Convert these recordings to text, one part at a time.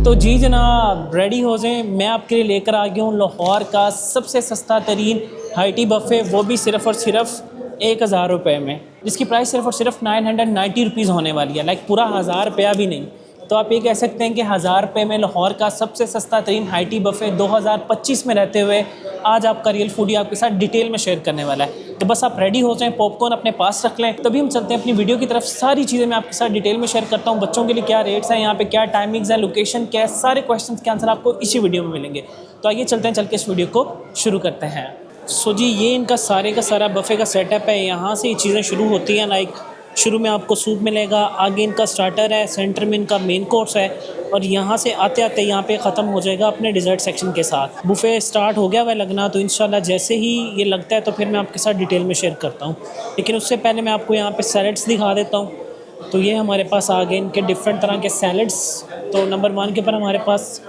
तो जी जनाब, रेडी हो जाएं। मैं आपके लिए लेकर आ गया हूँ लाहौर का सबसे सस्ता तरीन हाई टी बफ़े, वो भी सिर्फ़ और सिर्फ 1000 रुपये में, जिसकी प्राइस सिर्फ़ और सिर्फ 990 रुपीज़ होने वाली है। लाइक पूरा 1000 रुपया भी नहीं। तो आप ये कह सकते हैं कि 1000 रुपये में लाहौर का सबसे सस्ता तरीन हाई टी बफ़े 2025 में रहते हुए आज आपका रियल फूडी आपके साथ डिटेल में शेयर करने वाला है। तो बस आप रेडी हो जाएं, पॉपकॉर्न अपने पास रख लें, तभी हम चलते हैं अपनी वीडियो की तरफ। सारी चीज़ें मैं आपके साथ डिटेल में शेयर करता हूँ। बच्चों के लिए क्या रेट्स हैं, यहाँ पे क्या टाइमिंग्स हैं, लोकेशन क्या है, सारे क्वेश्चन के आंसर आपको इसी वीडियो में मिलेंगे। तो आइए चलते हैं, चल के इस वीडियो को शुरू करते हैं। सो जी, ये इनका सारे का सारा बफ़े का सेटअप है। यहाँ से ये चीज़ें शुरू होती हैं। लाइक शुरू में आपको सूप मिलेगा, आगे इनका स्टार्टर है, सेंटर में इनका मेन कोर्स है, और यहाँ से आते आते यहाँ पे ख़त्म हो जाएगा अपने डिज़र्ट सेक्शन के साथ। बुफ़े स्टार्ट हो गया वह लगना, तो इंशाल्लाह जैसे ही ये लगता है तो फिर मैं आपके साथ डिटेल में शेयर करता हूँ। लेकिन उससे पहले मैं आपको यहाँ पे सैलड्स दिखा देता हूँ। तो ये हमारे पास आ गए इनके डिफरेंट तरह के सैलड्स। तो नंबर 1 के ऊपर हमारे पास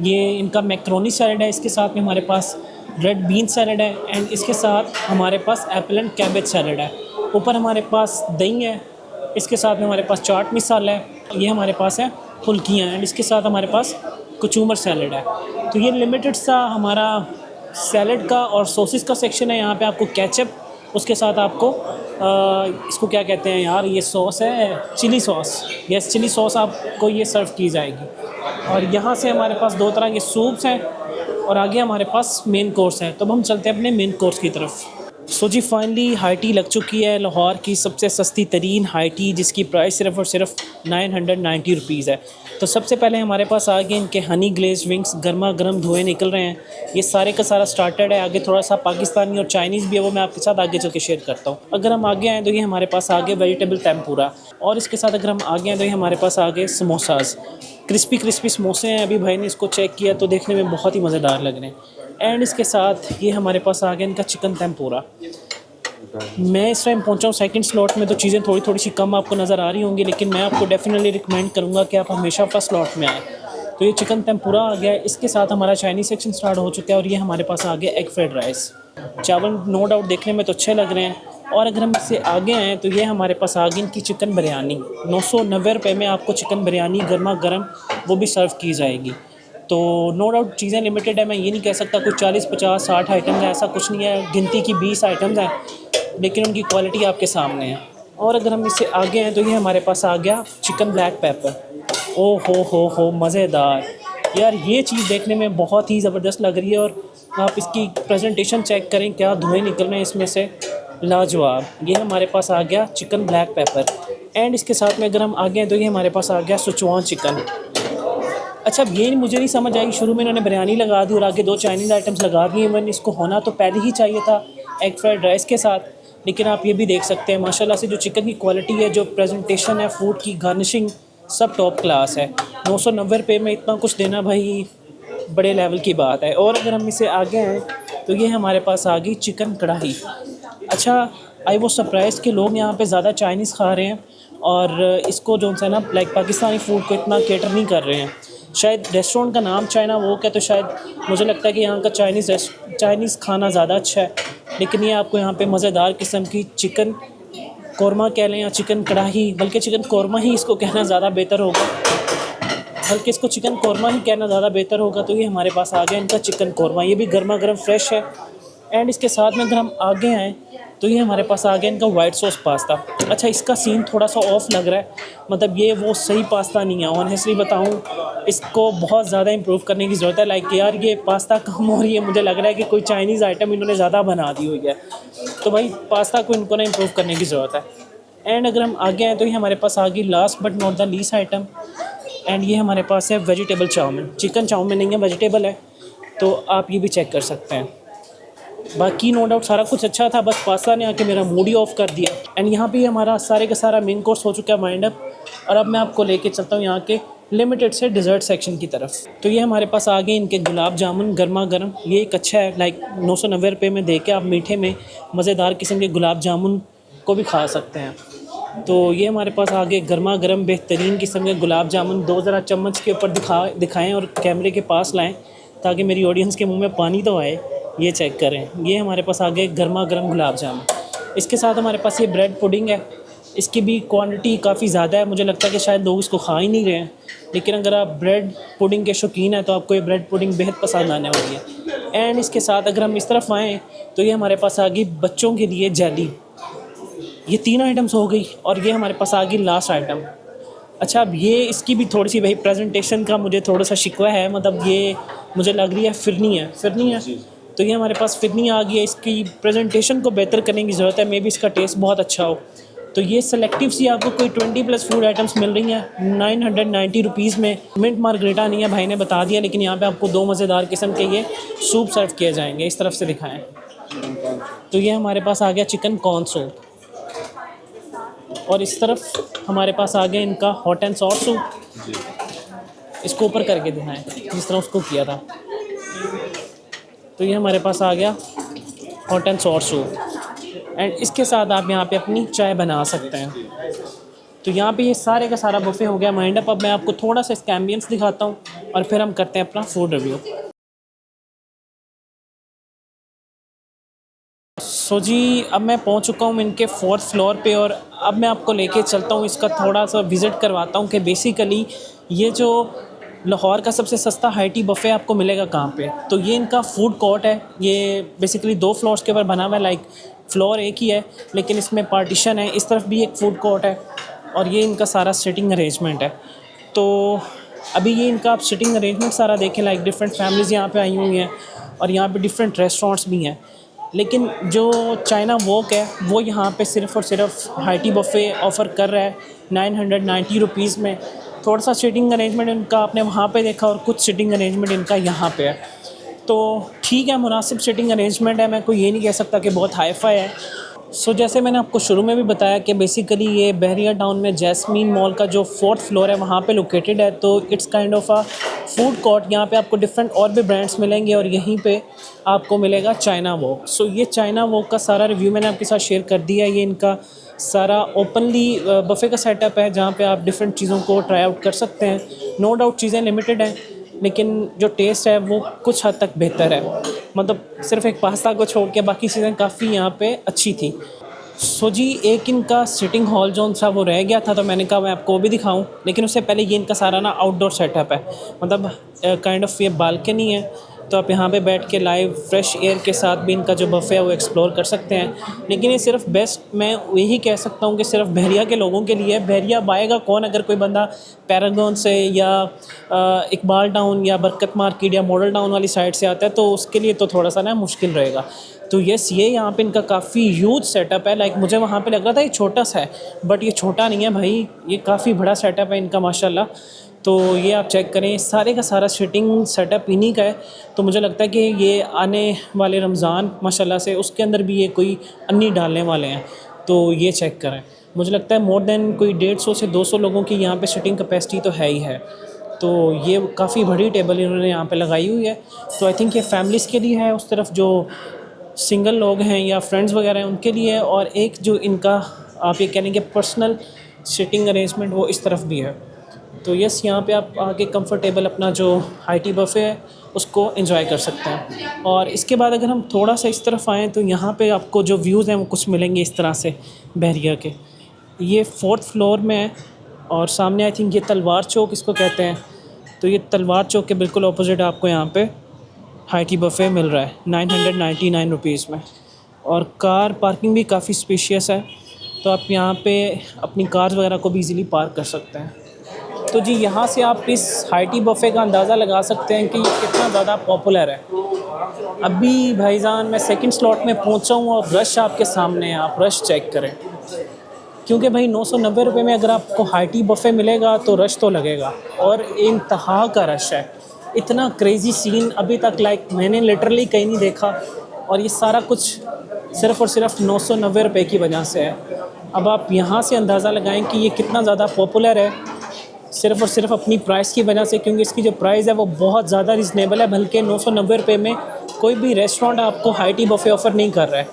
ये इनका मैक्रोनी सैलड है, इसके साथ में हमारे पास रेड बीन सैलड है, एंड इसके साथ हमारे पास एप्पल एंड कैबेज सैलड है। ऊपर हमारे पास दही है, इसके साथ में हमारे पास चाट मसाला है, ये हमारे पास है फुल्कियाँ, एंड इसके साथ हमारे पास कचूमर सैलड है। तो ये लिमिटेड सा हमारा सैलड का और सॉसेस का सेक्शन है। यहाँ पे आपको केचप, उसके साथ आपको इसको क्या कहते हैं यार, ये सॉस है chilli sauce, yes chilli sauce आपको ये सर्व की जाएगी। और यहाँ से हमारे पास 2 तरह के सूप्स हैं, और आगे हमारे पास मेन कोर्स है। तो अब हम चलते हैं अपने मेन कोर्स की तरफ। सो जी, फाइनली हाई टी लग चुकी है, लाहौर की सबसे सस्ती तरीन हाई टी, जिसकी प्राइस सिर्फ़ और सिर्फ 990 रुपीज़ है। तो सबसे पहले हमारे पास आ गए इनके हनी ग्लेज विंग्स, गर्मा गर्म धुएँ निकल रहे हैं। ये सारे का सारा स्टार्टर्ड है। आगे थोड़ा सा पाकिस्तानी और चाइनीज़ भी है, वो मैं आपके साथ आगे चल के शेयर करता हूँ। अगर हम आगे आएँ तो ये हमारे पास आ गए वेजिटेबल टेम्पुरा, और इसके साथ अगर हम आगे आएँ तो ये हमारे पास आ गए समोसाज। क्रिस्पी क्रिस्पी समोसे हैं। अभी भाई ने इसको चेक किया तो देखने में बहुत ही मज़ेदार लग रहे हैं। एंड इसके साथ ये हमारे पास आ गया इनका चिकन टेम्पुरा। मैं इस टाइम पहुंचा हूँ सेकंड स्लॉट में, तो चीज़ें थोड़ी थोड़ी सी कम आपको नज़र आ रही होंगी, लेकिन मैं आपको डेफिनेटली रिकमेंड करूँगा कि आप हमेशा फर्स्ट स्लॉट में आएँ। तो ये चिकन टेम्पुरा आ गया है, इसके साथ हमारा चाइनीज़ सेक्शन स्टार्ट हो चुका है, और ये हमारे पास आ गया एग फ्राइड राइस। चावल नो डाउट देखने में तो अच्छे लग रहे हैं। और अगर हम इससे आगे आएँ तो ये हमारे पास आ गई इनकी चिकन बिरयानी। 990 रुपये में आपको चिकन बिरयानी गर्मा गर्म वो भी सर्व की जाएगी। तो नो डाउट चीज़ें लिमिटेड है, मैं ये नहीं कह सकता कुछ 40 50 60 आइटम्स है, ऐसा कुछ नहीं है। गिनती की 20 आइटम्स हैं, लेकिन उनकी क्वालिटी आपके सामने है। और अगर हम इससे आगे हैं तो ये हमारे पास आ गया चिकन ब्लैक पेपर। ओ हो मज़ेदार यार, ये चीज़ देखने में बहुत ही ज़बरदस्त लग रही है। और आप इसकी प्रेजेंटेशन चेक करें, क्या धुएँ निकल रहे हैं इसमें से, लाजवाब। ये हमारे पास आ गया चिकन ब्लैक पेपर, एंड इसके साथ में अगर हम आगे हैं तो ये हमारे पास आ गया सिचुआन चिकन। अच्छा, अब ये मुझे नहीं समझ आई, शुरू में इन्होंने बिरयानी लगा दी और आगे 2 चाइनीज़ आइटम्स लगा दिए। इवन इसको होना तो पहले ही चाहिए था एग फ्राइड राइस के साथ। लेकिन आप ये भी देख सकते हैं माशाल्लाह से जो चिकन की क्वालिटी है, जो प्रेजेंटेशन है, फूड की गार्निशिंग, सब टॉप क्लास है। 990 रुपये में इतना कुछ देना भाई बड़े लेवल की बात है। और अगर हम इसे आगे आएँ तो ये हमारे पास आ गई चिकन कढ़ाई। अच्छा, आई वो सरप्राइज़ कि लोग यहाँ पे ज़्यादा चाइनीज़ खा रहे हैं, और इसको जो है ना लाइक पाकिस्तानी फ़ूड को इतना केटर नहीं कर रहे हैं। शायद रेस्टोरेंट का नाम चाइना वॉक है, तो शायद मुझे लगता है कि यहाँ का चाइनीज़ खाना ज़्यादा अच्छा है। लेकिन ये आपको यहाँ पे मज़ेदार किस्म की चिकन कौरमा कह लें या चिकन कढ़ाई, बल्कि चिकन कौरमा ही इसको कहना ज़्यादा बेहतर होगा, बल्कि इसको चिकन कौरमा ही कहना ज़्यादा बेहतर होगा। तो ये हमारे पास आ गया इनका चिकन कौरमा, ये भी गर्मा गर्म फ्रेश है। एंड इसके साथ में अगर हम आगे आएँ तो ये हमारे पास आ गया इनका वाइट सॉस पास्ता। अच्छा, इसका सीन थोड़ा सा ऑफ लग रहा है, मतलब ये वो सही पास्ता नहीं है। ऑनेस्टली बताऊँ, इसको बहुत ज़्यादा इंप्रूव करने की ज़रूरत है। लाइक यार, ये पास्ता कम हो रही है, मुझे लग रहा है कि कोई चाइनीज़ आइटम इन्होंने ज़्यादा बना दी हुई है। तो भाई पास्ता को इनको ना इंप्रूव करने की ज़रूरत है। एंड अगर हम आगे आएँ तो ये हमारे पास आ गई last but not the least item, and ये हमारे पास है वेजिटेबल चाउमीन। चिकन चाउमीन नहीं है, वेजिटेबल है, तो आप ये भी चेक कर सकते हैं। बाकी नो डाउट सारा कुछ अच्छा था, बस पास्ता ने आके मेरा मूड ही ऑफ कर दिया। एंड यहाँ पे हमारा सारे का सारा मेन कोर्स हो चुका है वाइंड अप, और अब मैं आपको लेके चलता हूँ यहाँ के लिमिटेड से डिज़र्ट सेक्शन की तरफ। तो ये हमारे पास आ गए इनके गुलाब जामुन गर्मा गर्म। ये एक अच्छा है, लाइक 990 रुपये में दे के आप मीठे में मज़ेदार किस्म के गुलाब जामुन को भी खा सकते हैं। तो ये हमारे पास आ गए गर्मा गर्म बेहतरीन किस्म के गुलाब जामुन। 2 ज़रा चम्मच के ऊपर दिखाएँ और कैमरे के पास लाएँ, ताकि मेरी ऑडियंस के मुँह में पानी तो आए। ये चेक करें, ये हमारे पास आ गए गर्मा गर्म गुलाब जामुन। इसके साथ हमारे पास ये ब्रेड पुडिंग है, इसकी भी क्वांटिटी काफ़ी ज़्यादा है, मुझे लगता है कि शायद लोग इसको खा ही नहीं रहे हैं। लेकिन अगर आप ब्रेड पुडिंग के शौकीन हैं तो आपको ये ब्रेड पुडिंग बेहद पसंद आने वाली है। एंड इसके साथ अगर हम इस तरफ आएँ तो ये हमारे पास आ गई बच्चों के लिए जेली। ये 3 आइटम्स हो गई और ये हमारे पास आ गई लास्ट आइटम। अच्छा, अब ये इसकी भी थोड़ी सी भाई प्रेजेंटेशन का मुझे थोड़ा सा शिकवा है, मतलब ये मुझे लग रही है फिरनी है। तो ये हमारे पास फिरनी आ गई है, इसकी प्रेजेंटेशन को बेहतर करने की ज़रूरत है, मे बी इसका टेस्ट बहुत अच्छा हो। तो ये सेलेक्टिव सी आपको कोई 20+ फूड आइटम्स मिल रही हैं 990 रुपीज़ में। मिंट मार्गरेटा नहीं है, भाई ने बता दिया, लेकिन यहाँ पे आपको 2 मज़ेदार किस्म के ये सूप सर्व किए जाएंगे। इस तरफ से दिखाएं तो ये हमारे पास आ गया चिकन कॉर्न सूप, और इस तरफ हमारे पास आ गया इनका हॉट एंड सॉर सूप। इसको ऊपर करके दिखाएं जिस तरह उसको किया था। तो ये हमारे पास आ गया hot and sour soup, and इसके साथ आप यहाँ पे अपनी चाय बना सकते हैं। तो यहाँ पे ये सारे का सारा बुफे हो गया माइंड अप। अब मैं आपको थोड़ा सा इसका एम्बियंस दिखाता हूँ और फिर हम करते हैं अपना फूड रिव्यू। सो जी, अब मैं पहुँच चुका हूँ इनके 4th फ्लोर पे, और अब मैं आपको लेके चलता हूँ, इसका थोड़ा सा विज़िट करवाता हूँ कि बेसिकली ये जो लाहौर का सबसे सस्ता हाई टी बफ़े आपको मिलेगा कहाँ पे। तो ये इनका फूड कोर्ट है, ये बेसिकली 2 फ्लोर्स के ऊपर बना हुआ है, लाइक फ्लोर एक ही है लेकिन इसमें पार्टीशन है। इस तरफ भी एक फूड कोर्ट है और ये इनका सारा सिटिंग अरेंजमेंट है। तो अभी ये इनका आप सिटिंग अरेंजमेंट सारा देखें, लाइक डिफरेंट फैमिलीज़ यहाँ पे आई हुई हैं और यहाँ पे डिफरेंट रेस्टोरेंट्स भी हैं। लेकिन जो चाइना वॉक है वो यहाँ पे सिर्फ़ और सिर्फ हाई टी बफ़े ऑफ़र कर रहा है 990 रुपीज़ में। थोड़ा सा सिटिंग अरेंजमेंट इनका आपने वहाँ पे देखा और कुछ सिटिंग अरेंजमेंट इनका यहाँ पे है। तो ठीक है, मुनासिब सिटिंग अरेंजमेंट है, मैं कोई ये नहीं कह सकता कि बहुत हाई फाई है। सो जैसे मैंने आपको शुरू में भी बताया कि बेसिकली ये बहरिया टाउन में जैस्मीन मॉल का जो 4th फ्लोर है वहाँ पे लोकेटेड है। तो it's kind of a food court, यहाँ पे आपको डिफरेंट और भी ब्रांड्स मिलेंगे और यहीं पे आपको मिलेगा चाइना वॉक। सो ये चाइना वॉक का सारा रिव्यू मैंने आपके साथ शेयर कर दिया। ये इनका सारा ओपनली बफ़े का सेटअप है जहाँ पे आप डिफरेंट चीज़ों को ट्राई आउट कर सकते हैं। नो डाउट चीज़ें लिमिटेड हैं लेकिन जो टेस्ट है वो कुछ हद तक बेहतर है, मतलब सिर्फ एक पास्ता को छोड़ के बाकी चीज़ें काफ़ी यहाँ पे अच्छी थी। सो जी, एक इनका सिटिंग हॉल जो सा वो रह गया था, तो मैंने कहा मैं आपको वो भी दिखाऊं, लेकिन उससे पहले ये इनका सारा ना आउटडोर सेटअप है, मतलब काइंड ऑफ ये बालकनी है। तो आप यहाँ पे बैठ के लाइव फ्रेश एयर के साथ भी इनका जो बफ़े है वो एक्सप्लोर कर सकते हैं। लेकिन ये सिर्फ बेस्ट मैं यही कह सकता हूँ कि सिर्फ बहरिया के लोगों के लिए है। बहरिया आएगा कौन? अगर कोई बंदा पैरागॉन से या इकबाल टाउन या बरकत मार्केट या मॉडल टाउन वाली साइड से आता है तो उसके लिए तो थोड़ा सा ना मुश्किल रहेगा। तो यस, ये यहाँ पे इनका काफ़ी ह्यूज सेटअप है। लाइक मुझे वहाँ पे लग रहा था ये छोटा सा है, बट ये छोटा नहीं है भाई, ये काफ़ी बड़ा सेटअप है इनका माशाल्लाह। तो ये आप चेक करें, सारे का सारा सिटिंग सेटअप इन्हीं का है। तो मुझे लगता है कि ये आने वाले रमज़ान माशाल्लाह से उसके अंदर भी ये कोई अन्नी डालने वाले हैं। तो ये चेक करें, मुझे लगता है मोर देन कोई 150 से 200 लोगों की यहाँ पे सिटिंग कैपेसिटी तो है ही है। तो ये काफ़ी बड़ी टेबल इन्होंने यहाँ पे लगाई हुई है। तो आई थिंक ये फैमिलीज़ के लिए है, उस तरफ जो सिंगल लोग हैं या फ्रेंड्स वगैरह हैं उनके लिए, और एक जो इनका आप ये कह लेंगे पर्सनल सिटिंग अरेंजमेंट वो इस तरफ भी है। तो यस, यहाँ पे आप आके कंफर्टेबल अपना जो हाई टी बफ़े है उसको एंजॉय कर सकते हैं। और इसके बाद अगर हम थोड़ा सा इस तरफ आएँ तो यहाँ पे आपको जो व्यूज़ हैं वो कुछ मिलेंगे इस तरह से बहरिया के। ये 4th फ्लोर में है और सामने आई थिंक ये तलवार चौक इसको कहते हैं। तो ये तलवार चौक के बिल्कुल अपोजिट आपको यहाँ पे हाई टी बफ़े मिल रहा है 999 रुपीज़ में। और कार पार्किंग भी काफ़ी स्पेशियस है, तो आप यहाँ पे अपनी कार्स वगैरह को भी इजीली पार्क कर सकते हैं। तो जी, यहाँ से आप इस हाई टी बफ़े का अंदाज़ा लगा सकते हैं कि ये कितना ज़्यादा पॉपुलर है। अभी भाईजान मैं सेकंड स्लॉट में पहुँचा हूँ और रश आपके सामने है, आप रश चेक करें। क्योंकि भाई 990 रुपये में अगर आपको हाई टी बफ़े मिलेगा तो रश तो लगेगा, और इंतहा का रश है। इतना क्रेज़ी सीन अभी तक लाइक मैंने लिटरली कहीं नहीं देखा, और ये सारा कुछ सिर्फ़ और सिर्फ 990 रुपये की वजह से है। अब आप यहाँ से अंदाज़ा लगाएं कि ये कितना ज़्यादा पॉपुलर है, सिर्फ़ और सिर्फ अपनी प्राइस की वजह से, क्योंकि इसकी जो प्राइस है वो बहुत ज़्यादा रिजनेबल है। बल्कि 990 रुपये में कोई भी रेस्टोरेंट आपको हाई टी बफ़े ऑफ़र नहीं कर रहा है।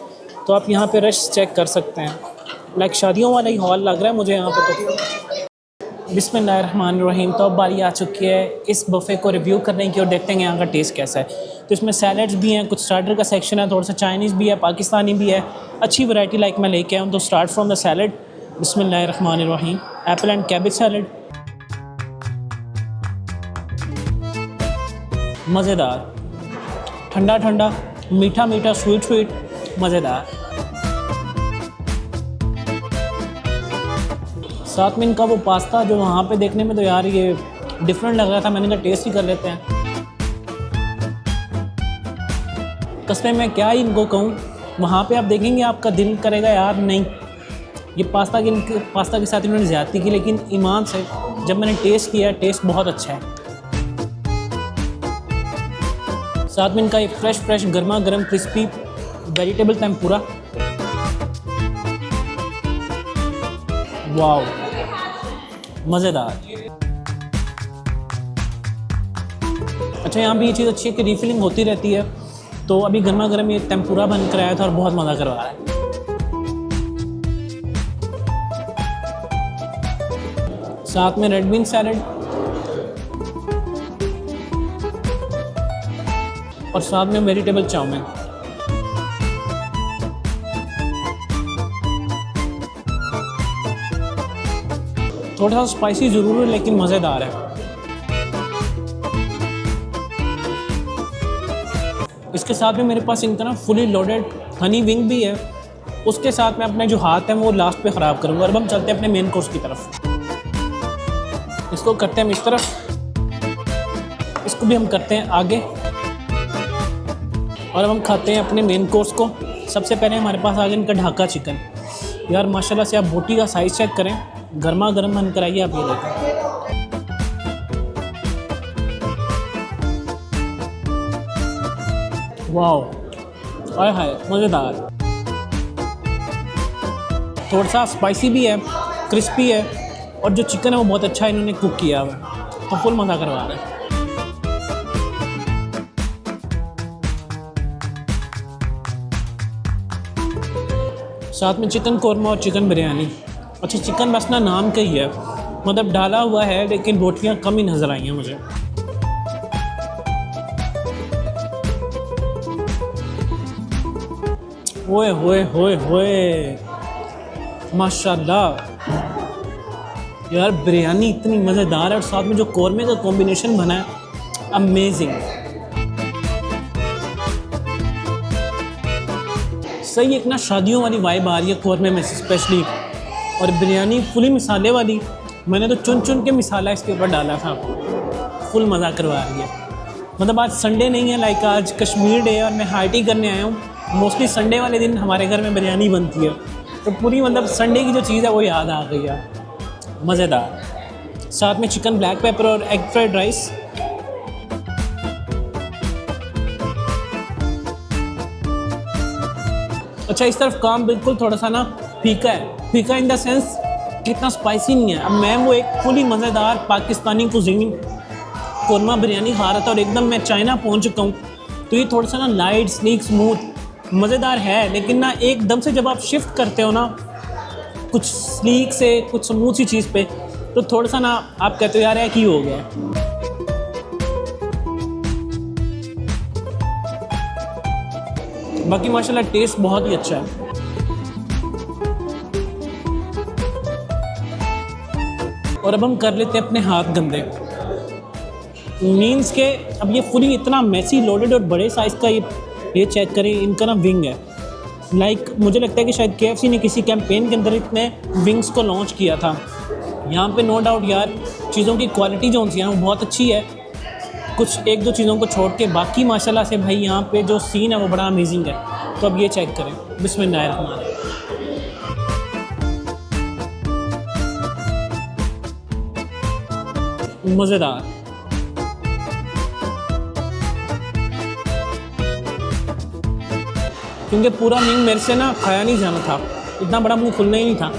तो आप यहाँ पे रश चेक कर सकते हैं, लाइक शादियों वाला ही हॉल लग रहा है मुझे यहाँ पे। तो बिस्मिल्लाहिर्रहमानिर्रहीम। तो अब बारी आ चुकी है इस बफ़े को रिव्यू करने की और देखते हैं यहाँ का टेस्ट कैसा है। तो इसमें सैलड्स भी हैं, कुछ स्टार्टर का सेक्शन है, थोड़ा सा चाइनीज़ भी है, पाकिस्तानी भी है, अच्छी वैरायटी लाइक मैं लेके आया हूँ। तो स्टार्ट फ्रॉम द सैलड। बिस्मिल्लाहिर्रहमानिर्रहीम। एप्पल एंड कैबेज सैलड, मज़ेदार, ठंडा ठंडा, मीठा मीठा, स्वीट स्वीट, मज़ेदार। साथ में इनका वो पास्ता जो वहाँ पे देखने में तो यार ये डिफरेंट लग रहा था, मैंने कहा टेस्ट ही कर लेते हैं। कसम मैं क्या ही इनको कहूँ, वहाँ पे आप देखेंगे आपका दिल करेगा यार नहीं, ये पास्ता के साथ इन्होंने ज़्यादती की, लेकिन ईमान से जब मैंने टेस्ट किया, टेस्ट बहुत अच्छा है। साथ में इनका एक फ्रेश गर्मा गर्म क्रिस्पी वेजिटेबल टेम्पुरा, वाओ मज़ेदार। अच्छा यहाँ भी ये चीज़ अच्छी है कि रिफिलिंग होती रहती है, तो अभी गर्मा गर्म ये टेम्पुरा बन कर आया था और बहुत मज़ा करवा रहा है। साथ में रेड बीन सैलड और साथ में वेजिटेबल चाउमीन। थोड़ा सा स्पाइसी ज़रूर है लेकिन मज़ेदार है। इसके साथ में मेरे पास इनका ना फुली लोडेड हनी विंग भी है, उसके साथ में अपने जो हाथ हैं वो लास्ट पे ख़राब करूँगा। अब हम चलते हैं अपने मेन कोर्स की तरफ। इसको करते हैं हम इस तरफ, इसको भी हम करते हैं आगे, और अब हम खाते हैं अपने मेन कोर्स को। सबसे पहले हमारे पास आ गया इनका ढाका चिकन। यार माशाल्लाह से आप बोटी का साइज़ चेक करें, गर्मा गर्म बन कर आइए। आप ये देखें, वाओ आय हाय मज़ेदार। थोड़ा सा स्पाइसी भी है, क्रिस्पी है, और जो चिकन है वो बहुत अच्छा इन्होंने कुक किया हुआ है, तो फुल मज़ा करवा रहा है। साथ में चिकन कोरमा और चिकन बिरयानी। अच्छा चिकन बस ना नाम का ही है, मतलब डाला हुआ है, लेकिन बोटियाँ कम ही नज़र आई हैं मुझे। ओए होए होए होए माशाल्लाह यार, बिरयानी इतनी मज़ेदार है और साथ में जो कौरमे का कॉम्बिनेशन बना है अमेजिंग। सही एक ना शादियों वाली वाइब आ रही है कौरमे में स्पेशली, और बिरयानी फुली मिसाले वाली। मैंने तो चुन चुन के मिसाला इसके ऊपर डाला था, फुल मज़ा करवा रही है। मतलब आज संडे नहीं है, लाइक आज कश्मीर डे है और मैं हाइटी करने आया हूँ। मोस्टली संडे वाले दिन हमारे घर में बिरयानी बनती है, तो पूरी मतलब संडे की जो चीज़ है वो याद आ गई है, मज़ेदार। साथ में चिकन ब्लैक पेपर और एग फ्राइड राइस। अच्छा इस तरफ काम बिल्कुल थोड़ा सा ना फीका है, फीका इन द सेंस कि इतना स्पाइसी नहीं है। अब मैं वो एक फुली मज़ेदार पाकिस्तानी कुज़ीन कोरमा बिरयानी खा रहा था और एकदम मैं चाइना पहुंच चुका हूँ, तो ये थोड़ा सा ना लाइट स्नीक स्मूथ मज़ेदार है, लेकिन ना एकदम से जब आप शिफ्ट करते हो ना कुछ स्लीक से कुछ स्मूथ सी चीज़ पे, तो थोड़ा सा ना आप कहते हो यार है कि हो गया। बाकी माशाल्लाह टेस्ट बहुत ही अच्छा है। और अब हम कर लेते हैं अपने हाथ गंदे, मीन्स के अब ये फुली इतना मैसी लोडेड और बड़े साइज़ का ये चेक करें, इनका ना विंग है। लाइक मुझे लगता है कि शायद KFC ने किसी कैंपेन के अंदर इतने विंग्स को लॉन्च किया था। यहाँ पे नो डाउट यार चीज़ों की क्वालिटी जो होती है वो बहुत अच्छी है, कुछ एक दो चीज़ों को छोड़ के, बाकी माशाल्लाह से भाई यहाँ पे जो सीन है वो बड़ा अमेजिंग है। तो अब ये चेक करें, बिस्मिल्लाहिर्रहमानिर्रहीम। मज़ेदार। क्योंकि पूरा विंग मेरे से ना खाया नहीं जाना था, इतना बड़ा मुंह खुलना ही नहीं था।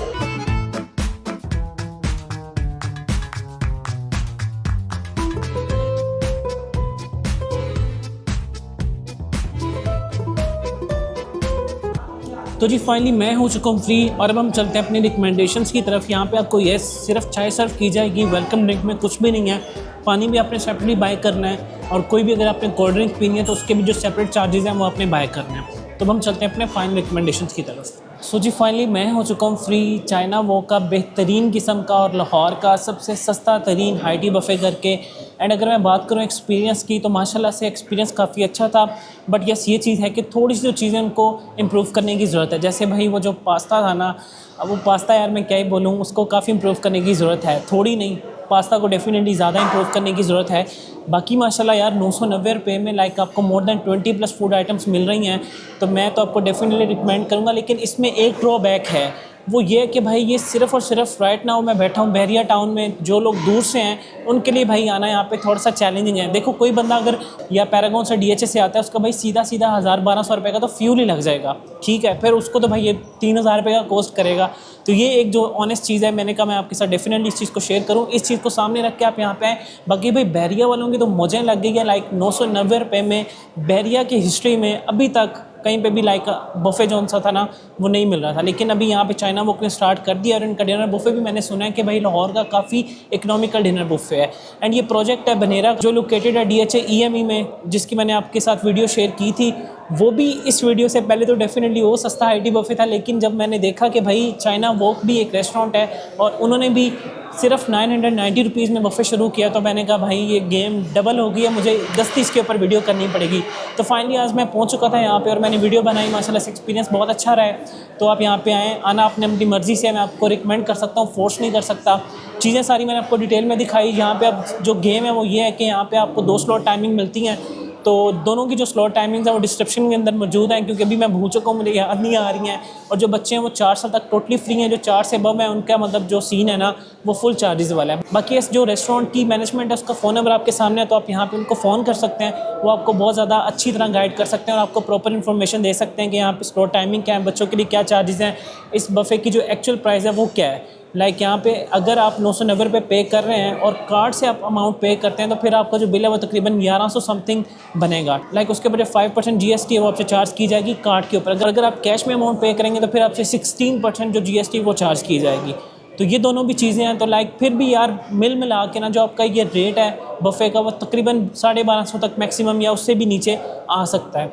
तो जी फाइनली मैं हो चुका हूँ फ्री, और अब हम चलते हैं अपनी रिकमेंडेशंस की तरफ। यहाँ पे आपको ये सिर्फ चाय सर्व की जाएगी, वेलकम ड्रिंक में कुछ भी नहीं है। पानी भी आपने सेपरेटली बाय करना है, और कोई भी अगर आपने कोल्ड ड्रिंक पीनी है तो उसके भी जो सेपरेट चार्जेस हैं वो आपने बाय करने हैं। तो हम चलते हैं अपने फाइनल रिकमेंडेशंस की तरफ। सो जी फाइनली मैं हो चुका हूँ फ्री चाइना वॉक का बेहतरीन किस्म का और लाहौर का सबसे सस्ता तरीन हाई टी बफ़े करके। एंड अगर मैं बात करूँ एक्सपीरियंस की तो माशाल्लाह से एक्सपीरियंस काफ़ी अच्छा था। बट यस ये चीज़ है कि थोड़ी सी जो चीज़ें उनको इम्प्रूव करने की ज़रूरत है। जैसे भाई वो जो पास्ता था ना, अब वो पास्ता यार मैं क्या ही बोलूँ, उसको काफ़ी इम्प्रूव करने की ज़रूरत है, थोड़ी नहीं, पास्ता को डेफिनेटली ज़्यादा इंप्रूव करने की ज़रूरत है। बाकी माशाल्लाह यार 990 रुपये में लाइक आपको मोर देन 20+ फूड आइटम्स मिल रही हैं, तो मैं तो आपको डेफिनेटली रिकमेंड करूँगा। लेकिन इसमें एक ड्रॉबैक है, वो ये है कि भाई ये सिर्फ़ और सिर्फ राइट नाउ मैं बैठा हूँ बहरिया टाउन में, जो लोग दूर से हैं उनके लिए भाई आना यहाँ पे थोड़ा सा चैलेंजिंग है। देखो कोई बंदा अगर या पैरागॉन से DHA से आता है, उसका भाई सीधा 1000-1200 रुपये का तो फ्यूल ही लग जाएगा, ठीक है, फिर उसको तो भाई ये 3000 रुपये का कॉस्ट करेगा। तो ये एक जो ऑनेस्ट चीज़ है, मैंने कहा मैं आपके साथ डेफिनेटली इस चीज़ को शेयर करूँ, इस चीज़ को सामने रख के आप यहाँ पे आएँ। बाकी भाई बहरिया वालों की तो मौजें लग गई है, लाइक 990 रुपये में बहरिया की हिस्ट्री में अभी तक कहीं पे भी लाइक बफ़े जो सा था ना वो नहीं मिल रहा था। लेकिन अभी यहाँ पे चाइना वॉक ने स्टार्ट कर दिया और इनका डिनर बुफ़े भी मैंने सुना है कि भाई लाहौर का काफ़ी इकोनॉमिकल डिनर बुफ़े है। एंड ये प्रोजेक्ट है बनेरा जो लोकेटेड है DHA EME में, जिसकी मैंने आपके साथ वीडियो शेयर की थी। वो भी इस वीडियो से पहले तो डेफिनेटली वो सस्ता हाई बफ़े था, लेकिन जब मैंने देखा कि भाई चाइना वॉक भी एक रेस्टोरेंट है और उन्होंने भी सिर्फ 990 रुपीज़ में बफ़े शुरू किया, तो मैंने कहा भाई ये गेम डबल हो गई है, मुझे दस्ती इसके ऊपर वीडियो करनी पड़ेगी। तो फाइनली आज मैं पहुंच चुका था यहाँ पे और मैंने वीडियो बनाई, माशाल्लाह से एक्सपीरियंस बहुत अच्छा रहा है। तो आप यहाँ पे आएँ, आना अपने अपनी मर्ज़ी से, मैं आपको रिकमेंड कर सकता हूँ, फोर्स नहीं कर सकता। चीज़ें सारी मैंने आपको डिटेल में दिखाई। यहाँ पे अब जो गेम है वो ये है कि यहाँ पे आपको 2 स्लॉट टाइमिंग मिलती हैं, तो दोनों की जो स्लॉट टाइमिंग्स है वो डिस्क्रिप्शन के अंदर मौजूद हैं, क्योंकि अभी मैं भूल चुका हूँ, मुझे याद नहीं आ रही हैं। और जो बच्चे हैं वो 4 साल तक टोटली फ्री हैं, जो 4 से अबव है उनका मतलब जो सीन है ना वो फुल चार्जेस वाला है। बाकी इस जो रेस्टोरेंट की मैनेजमेंट है उसका फ़ोन नंबर आपके सामने है, तो आप यहाँ पे उनको फ़ोन कर सकते हैं, वो आपको बहुत ज़्यादा अच्छी तरह गाइड कर सकते हैं और आपको प्रॉपर इन्फॉर्मेशन दे सकते हैं कि यहाँ पे स्लॉट टाइमिंग क्या है, बच्चों के लिए क्या चार्जेस हैं, इस बफ़े की जो एक्चुअल प्राइस है वो क्या है। लाइक यहाँ पे अगर आप 990 रुपये पे कर रहे हैं और कार्ड से आप अमाउंट पे करते हैं, तो फिर आपका जो बिल है वो तकरीबन 1100 समथिंग बनेगा। लाइक उसके ऊपर 5% GST है वो आपसे चार्ज की जाएगी कार्ड के ऊपर। अगर आप कैश में अमाउंट पे करेंगे तो फिर आपसे 16% जो GST वो चार्ज की जाएगी। तो ये दोनों भी चीज़ें हैं। तो लाइक फिर भी यार मिल मिला के ना जो आपका ये रेट है बफ़े का वो तकरीबन 1250 तक मैक्सिमम या उससे भी नीचे आ सकता है।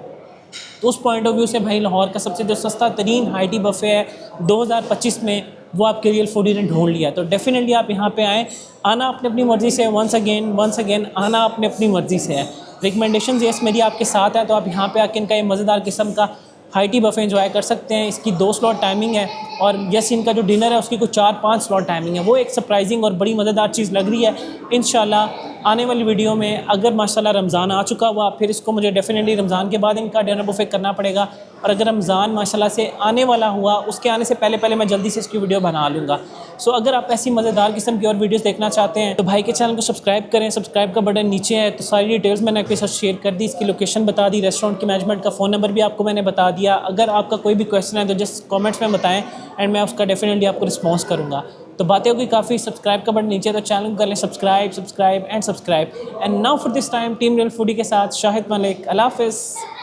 तो उस पॉइंट ऑफ व्यू से भाई लाहौर का सबसे जो सस्ता तरीन हाई टी बफ़े है 2025 में, वो आपके रियल फूडी ने ढूंढ लिया। तो डेफिनेटली आप यहाँ पे आएँ, आना अपनी अपनी मर्ज़ी से, वंस अगेन आना अपनी अपनी मर्ज़ी से है। रिकमेंडेशन यस मेरी आपके साथ है, तो आप यहाँ पे आके इनका ये मज़ेदार किस्म का हाई टी बफ़े एंजॉय कर सकते हैं। इसकी 2 स्लॉट टाइमिंग है और यस इनका जो डिनर है उसकी कुछ 4-5 स्लॉट टाइमिंग है। वो एक सरप्राइजिंग और बड़ी मज़ेदार चीज़ लग रही है। इंशाल्लाह आने वाली वीडियो में अगर माशाल्लाह रमज़ान आ चुका हुआ, फिर इसको मुझे डेफिनेटली रमज़ान के बाद इनका डिनर बुफ़े करना पड़ेगा। और अगर रमज़ान माशाल्लाह से आने वाला हुआ, उसके आने से पहले मैं जल्दी से इसकी वीडियो बना लूँगा। सो अगर आप ऐसी मज़ेदार किस्म की और वीडियोस देखना चाहते हैं तो भाई के चैनल को सब्सक्राइब करें, सब्सक्राइब का बटन नीचे है। तो सारी डिटेल्स मैंने आपके साथ शेयर कर दी, इसकी लोकेशन बता दी, रेस्टोरेंट की मैनेजमेंट का फ़ोन नंबर भी आपको मैंने बता दिया। अगर आपका कोई भी क्वेश्चन है तो जस्ट कमेंट्स में बताएं एंड मैं उसका डेफिनेटली आपको रिस्पॉन्स करूँगा। तो बातें होगी काफ़ी, सब्सक्राइब का बटन नीचे है, तो चैनल को कर लें subscribe and now for this time team real foodie के साथ शाहिद मलिक। अल्लाह हाफ़िज़।